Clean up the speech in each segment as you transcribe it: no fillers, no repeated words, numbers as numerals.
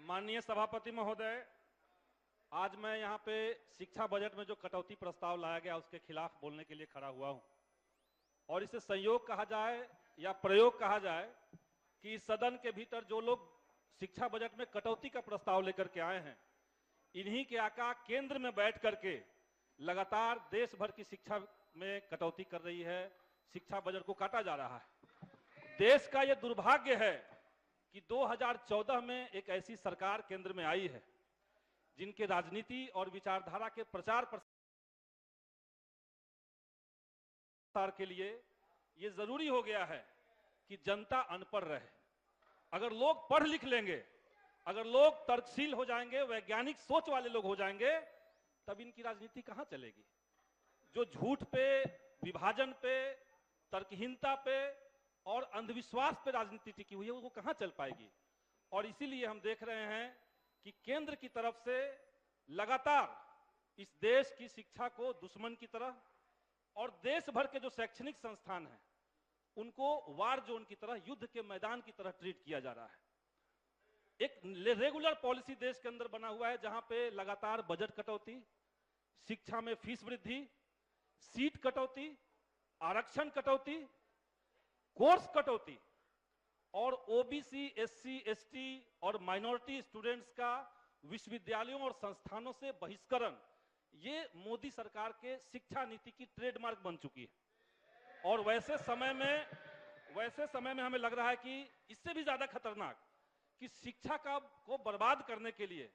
माननीय सभापति महोदय, आज मैं यहाँ पे शिक्षा बजट में जो कटौती प्रस्ताव लाया गया उसके खिलाफ बोलने के लिए खड़ा हुआ हूँ और इसे संयोग कहा जाए या प्रयोग कहा जाए कि इस सदन के भीतर जो लोग शिक्षा बजट में कटौती का प्रस्ताव लेकर के आए हैं, इन्हीं के आका केंद्र में बैठ करके लगातार देश भर की शिक्षा में कटौती कर रही है, शिक्षा बजट को काटा जा रहा है। देश का यह दुर्भाग्य है कि 2014 में एक ऐसी सरकार केंद्र में आई है जिनके राजनीति और विचारधारा के प्रचार प्रसार के लिए यह जरूरी हो गया है कि जनता अनपढ़ रहे। अगर लोग पढ़ लिख लेंगे, अगर लोग तर्कशील हो जाएंगे, वैज्ञानिक सोच वाले लोग हो जाएंगे, तब इनकी राजनीति कहां चलेगी। जो झूठ पे, विभाजन पे, तर्कहीनता पे और अंधविश्वास पे राजनीति टिकी हुई है, वो कहां चल पाएगी। और इसीलिए हम देख रहे हैं कि केंद्र की तरफ से लगातार इस देश की शिक्षा को दुश्मन की तरह और देश भर के जो शैक्षणिक संस्थान हैं उनको वार जोन की तरह, युद्ध के मैदान की तरह ट्रीट किया जा रहा है। एक रेगुलर पॉलिसी देश के अंदर बना हुआ है जहां पे लगातार बजट कटौती, शिक्षा में फीस वृद्धि, सीट कटौती, आरक्षण कटौती, कोर्स कटौती और ओबीसी, एससी, एसटी और माइनॉरिटी स्टूडेंट्स का विश्वविद्यालयों और संस्थानों से बहिष्करण, ये मोदी सरकार के शिक्षा नीति की ट्रेडमार्क बन चुकी है। और वैसे समय में हमें लग रहा है कि इससे भी ज्यादा खतरनाक कि शिक्षा को बर्बाद करने के लिए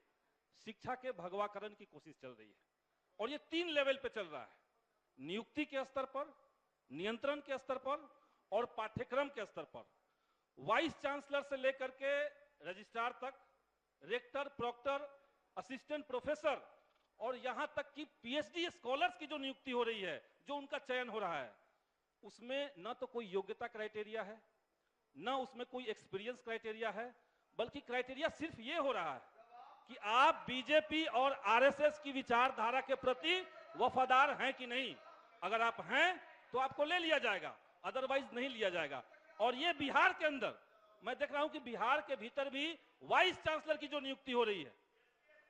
शिक्षा के भगवाकरण की कोशिश चल रही है। और ये 3 लेवल पे चल रहा है, नियुक्ति के स्तर पर, नियंत्रण के स्तर पर और पाठ्यक्रम के स्तर पर। वाइस चांसलर से लेकर के रजिस्ट्रार तक, रेक्टर, प्रोक्टर, असिस्टेंट प्रोफेसर और यहां तक कि पीएचडी स्कॉलर्स की जो नियुक्ति हो रही है, जो उनका चयन हो रहा है, उसमें न तो कोई योग्यता क्राइटेरिया है, न उसमें कोई एक्सपीरियंस क्राइटेरिया है, बल्कि क्राइटेरिया सिर्फ ये हो रहा है कि आप बीजेपी और आरएसएस की विचारधारा के प्रति वफादार हैं कि नहीं। अगर आप हैं तो आपको ले लिया जाएगा, अदरवाइज नहीं लिया जाएगा। और ये बिहार के अंदर मैं देख रहा हूं कि बिहार के भीतर भी वाइस चांसलर की जो नियुक्ति हो रही है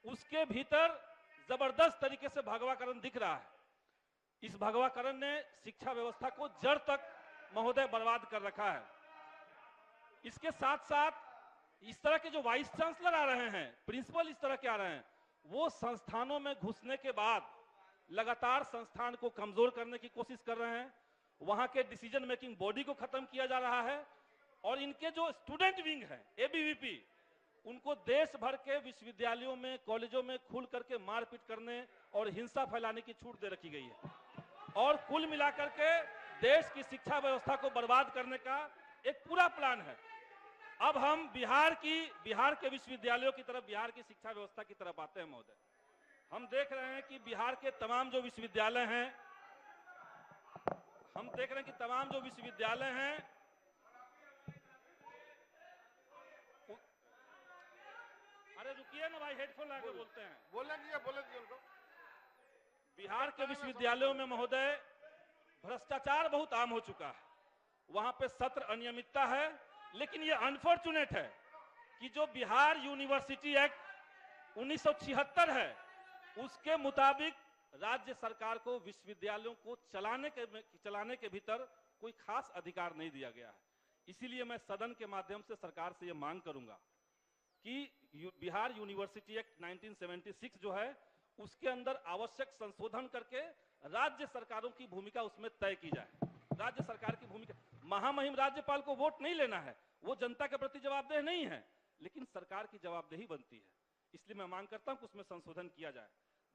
उसके भीतर जबरदस्त तरीके से भगवाकरण दिख रहा है। इस भगवाकरण ने शिक्षा व्यवस्था को जड़ तक महोदय बर्बाद कर रखा है। इसके साथ साथ इस तरह के जो वाइस चांसलर आ रहे हैं, प्रिंसिपल इस तरह के आ रहे हैं, वो संस्थानों में घुसने के बाद लगातार संस्थान को कमजोर करने की कोशिश कर रहे हैं। वहां के डिसीजन मेकिंग बॉडी को खत्म किया जा रहा है और इनके जो स्टूडेंट विंग है, एबीवीपी, उनको देश भर के विश्वविद्यालयों में, कॉलेजों में खुल करके मारपीट करने और हिंसा फैलाने की छूट दे रखी गई है। और कुल मिलाकर के देश की शिक्षा व्यवस्था को बर्बाद करने का एक पूरा प्लान है। अब हम बिहार के विश्वविद्यालयों की तरफ, बिहार की शिक्षा व्यवस्था की तरफ आते हैं महोदय। हम देख रहे हैं कि बिहार के तमाम जो विश्वविद्यालय हैं, अरे रुकिए ना भाई, हेडफोन लगा के बोलते हैं। बोले दिए उनको। बिहार के विश्वविद्यालयों में महोदय भ्रष्टाचार बहुत आम हो चुका है। वहां पे सत्र अनियमितता है, लेकिन ये अनफॉर्चुनेट है कि जो बिहार यूनिवर्सिटी एक्ट 1976 है, उसके मुताबिक राज्य सरकार को विश्वविद्यालयों को चलाने के भीतर कोई खास अधिकार नहीं दिया गया है। इसीलिए मैं सदन के माध्यम से सरकार से यह मांग करूंगा कि बिहार यूनिवर्सिटी एक्ट 1976 जो है, उसके अंदर आवश्यक संशोधन करके राज्य सरकारों की भूमिका उसमें तय की जाए। राज्य सरकार की भूमिका, महामहिम राज्यपाल को वोट नहीं लेना है, वो जनता के प्रति जवाबदेह नहीं है, लेकिन सरकार की जवाबदेही बनती है। इसलिए मैं मांग करता हूं कि उसमें संशोधन किया जाए।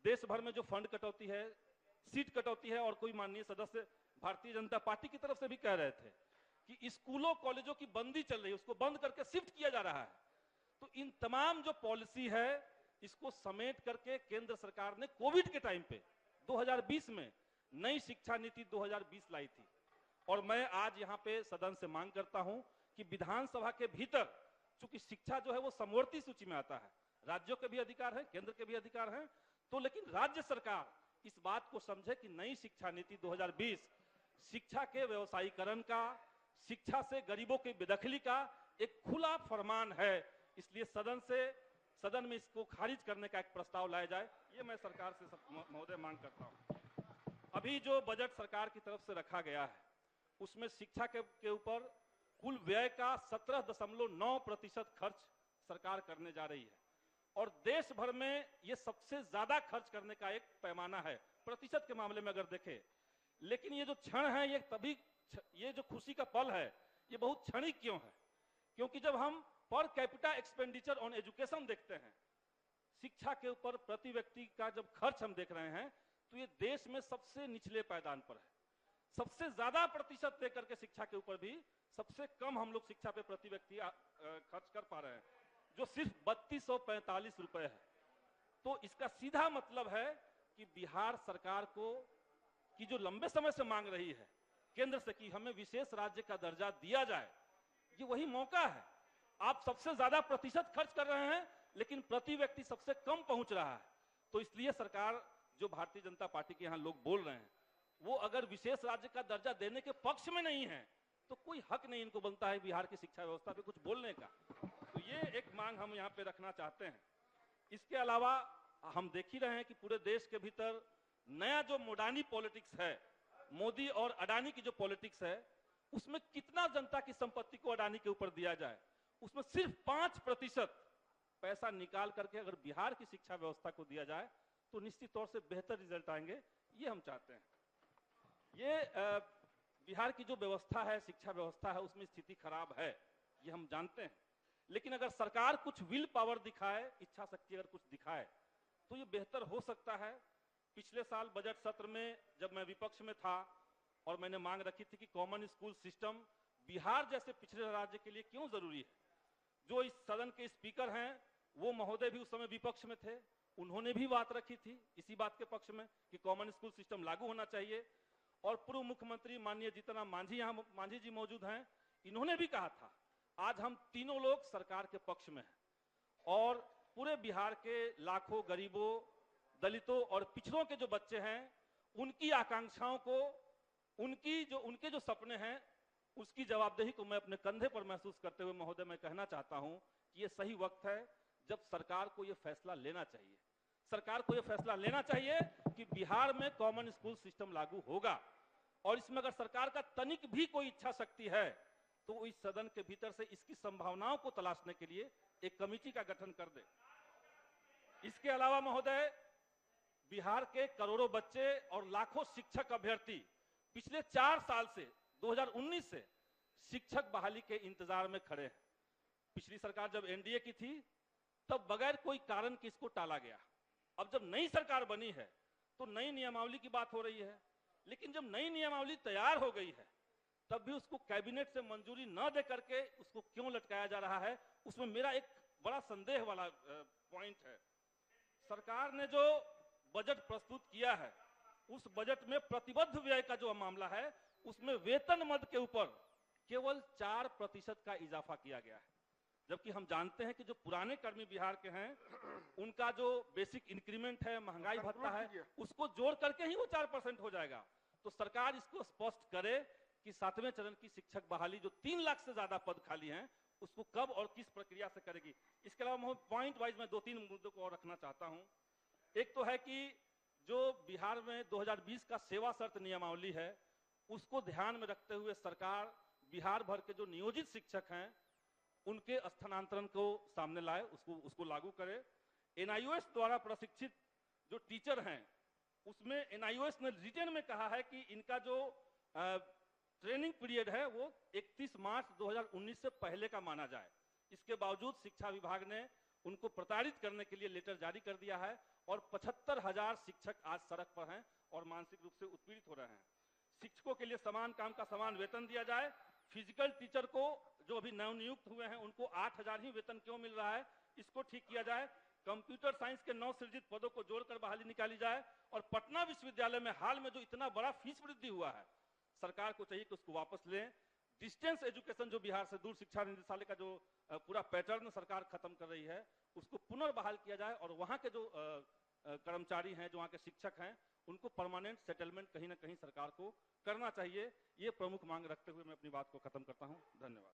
देश भर में जो फंड कटौती है, सीट कटौती है, और कोई माननीय सदस्य भारतीय जनता पार्टी की तरफ से भी कह रहे थे कि स्कूलों कॉलेजों की बंदी चल रही है, उसको बंद करके शिफ्ट किया जा रहा है। तो इन तमाम जो पॉलिसी है, इसको समेट करके केंद्र सरकार ने कोविड के टाइम पे 2020 में नई शिक्षा नीति 2020 लाई थी। और मैं आज यहां पे सदन से मांग करता हूं कि विधानसभा के भीतर, चूंकि शिक्षा जो है वो समवर्ती सूची में आता है, राज्यों के भी अधिकार है, केंद्र के भी अधिकार हैं, तो लेकिन राज्य सरकार इस बात को समझे कि नई शिक्षा नीति 2020 शिक्षा के व्यवसायीकरण का, शिक्षा से गरीबों की बेदखली का एक खुला फरमान है। इसलिए सदन से सदन में इसको खारिज करने का एक प्रस्ताव लाया जाए, ये मैं सरकार से महोदय मांग करता हूं। अभी जो बजट सरकार की तरफ से रखा गया है उसमें शिक्षा के ऊपर कुल व्यय का 17.9% खर्च सरकार करने जा रही है और देश भर में ये सबसे ज्यादा खर्च करने का एक पैमाना है प्रतिशत के मामले में अगर देखें। लेकिन ये जो क्षण है ये जो खुशी का पल है ये बहुत क्षणिक क्यों है? क्योंकि जब हम per capita expenditure on education देखते हैं, शिक्षा के ऊपर प्रति व्यक्ति का जब खर्च हम देख रहे हैं तो ये देश में सबसे निचले पायदान पर है। सबसे ज्यादा प्रतिशत देकर के शिक्षा के ऊपर भी सबसे कम हम लोग शिक्षा पे प्रति व्यक्ति खर्च कर पा रहे हैं, जो सिर्फ 3245 रुपए है। तो इसका सीधा मतलब है कि बिहार सरकार को की जो लंबे समय से मांग रही है केंद्र से कि हमें विशेष राज्य का दर्जा दिया जाए, ये वही मौका है। आप सबसे ज्यादा प्रतिशत खर्च कर रहे हैं लेकिन प्रति व्यक्ति सबसे कम पहुंच रहा है। तो इसलिए सरकार, जो भारतीय जनता पार्टी के यहां लोग बोल रहे हैं, वो अगर विशेष राज्य का दर्जा देने के पक्ष में नहीं है तो कोई हक नहीं इनको बनता है बिहार की शिक्षा व्यवस्था पे कुछ बोलने का। तो ये एक मांग हम यहाँ पे रखना चाहते हैं। इसके अलावा हम देख ही रहे हैं कि पूरे देश के भीतर नया जो मोडानी पॉलिटिक्स है, मोदी और अडानी की जो पॉलिटिक्स है, उसमें कितना जनता की संपत्ति को अडानी के ऊपर दिया जाए, उसमें सिर्फ 5% पैसा निकाल करके अगर बिहार की शिक्षा व्यवस्था को दिया जाए तो निश्चित तौर से बेहतर रिजल्ट आएंगे, ये हम चाहते हैं। ये बिहार की जो व्यवस्था है, शिक्षा व्यवस्था है, उसमें स्थिति खराब है, ये हम जानते हैं। लेकिन अगर सरकार कुछ विल पावर दिखाए, इच्छा शक्ति अगर कुछ दिखाए तो ये बेहतर हो सकता है। पिछले साल बजट सत्र में जब मैं विपक्ष में था और मैंने मांग रखी थी कि कॉमन स्कूल सिस्टम बिहार जैसे पिछड़े राज्य के लिए क्यों जरूरी है, जो इस सदन के स्पीकर हैं वो महोदय भी उस समय विपक्ष में थे, उन्होंने भी बात रखी थी इसी बात के पक्ष में कि कॉमन स्कूल सिस्टम लागू होना चाहिए। और पूर्व मुख्यमंत्री माननीय जीतनराम मांझी, यहाँ मांझी जी मौजूद हैं, इन्होंने भी कहा था। आज हम तीनों लोग सरकार के पक्ष में हैं और पूरे बिहार के लाखों गरीबों, दलितों और पिछड़ों के जो बच्चे हैं, उनकी आकांक्षाओं को, उनके जो सपने हैं, उसकी जवाबदेही को मैं अपने कंधे पर महसूस करते हुए महोदय मैं कहना चाहता हूं कि ये सही वक्त है जब सरकार को ये फैसला लेना चाहिए। सरकार को ये फैसला लेना चाहिए कि बिहार में कॉमन स्कूल सिस्टम लागू होगा और इसमें अगर सरकार का तनिक भी कोई इच्छा शक्ति है तो इस सदन के भीतर से इसकी संभावनाओं को तलाशने के लिए एक कमेटी का गठन कर दे। इसके अलावा महोदय, बिहार के करोड़ों बच्चे और लाखों शिक्षक अभ्यर्थी पिछले 4 साल से 2019 से शिक्षक बहाली के इंतजार में खड़े हैं। पिछली सरकार जब एनडीए की थी तब बगैर कोई कारण के इसको टाला गया। अब जब नई सरकार बनी है तो नई नियमावली की बात हो रही है, लेकिन जब नई नियमावली तैयार हो गई है तब भी उसको कैबिनेट से मंजूरी न दे करके उसको क्यों लटकाया जा रहा है, उसमें मेरा एक बड़ा संदेह वाला पॉइंट है। सरकार ने जो बजट प्रस्तुत किया है उस बजट में प्रतिबद्ध व्यय का जो मामला है उसमें वेतन मद के ऊपर केवल 4% का इजाफा किया गया है, जबकि हम जानते हैं कि जो पुराने कर्मी बिहार के हैं उनका जो बेसिक इंक्रीमेंट है, महंगाई भत्ता है, उसको जोड़ करके ही वो 4% हो जाएगा। तो सरकार इसको स्पष्ट करे कि 7वें चरण की शिक्षक बहाली जो 3 लाख से ज्यादा पद खाली हैं उसको कब और किस प्रक्रिया से करेगी। इसके अलावा पॉइंट वाइज मैं 2-3 मुद्दों को और रखना चाहता हूं। एक तो है कि जो बिहार में 2020 का सेवा शर्त नियमावली है उसको ध्यान में रखते हुए सरकार बिहार भर के जो नियोजित शिक्षक हैं उनके स्थानांतरण को सामने लाए, उसको लागू करे। एनआईओएस द्वारा प्रशिक्षित जो टीचर हैं उसमें एनआईओएस ने रिटेन में कहा है कि इनका जो ट्रेनिंग पीरियड है वो 31 मार्च 2019 से पहले का माना जाए। इसके बावजूद शिक्षा विभाग ने उनको प्रताड़ित करने के लिए लेटर जारी कर दिया है और 75,000 शिक्षक आज सड़क पर हैं और मानसिक रूप से उत्पीड़ित हो रहे हैं। शिक्षकों के लिए समान काम का समान वेतन दिया जाए। फिजिकल टीचर को जो अभी नवनियुक्त हुए हैं उनको 8,000 ही वेतन क्यों मिल रहा है, इसको ठीक किया जाए। कंप्यूटर साइंस के नव सृजित पदों को जोड़कर बहाली निकाली जाए और पटना विश्वविद्यालय में हाल में जो इतना बड़ा फीस वृद्धि हुआ है सरकार को चाहिए कि उसको वापस लें। डिस्टेंस एजुकेशन जो बिहार से दूर शिक्षा निदेशालय का जो पूरा पैटर्न सरकार खत्म कर रही है उसको पुनर्बहाल किया जाए और वहां के जो कर्मचारी हैं, जो वहां के शिक्षक हैं, उनको परमानेंट सेटलमेंट कहीं ना कहीं सरकार को करना चाहिए। ये प्रमुख मांग रखते हुए मैं अपनी बात को खत्म करता हूं। धन्यवाद।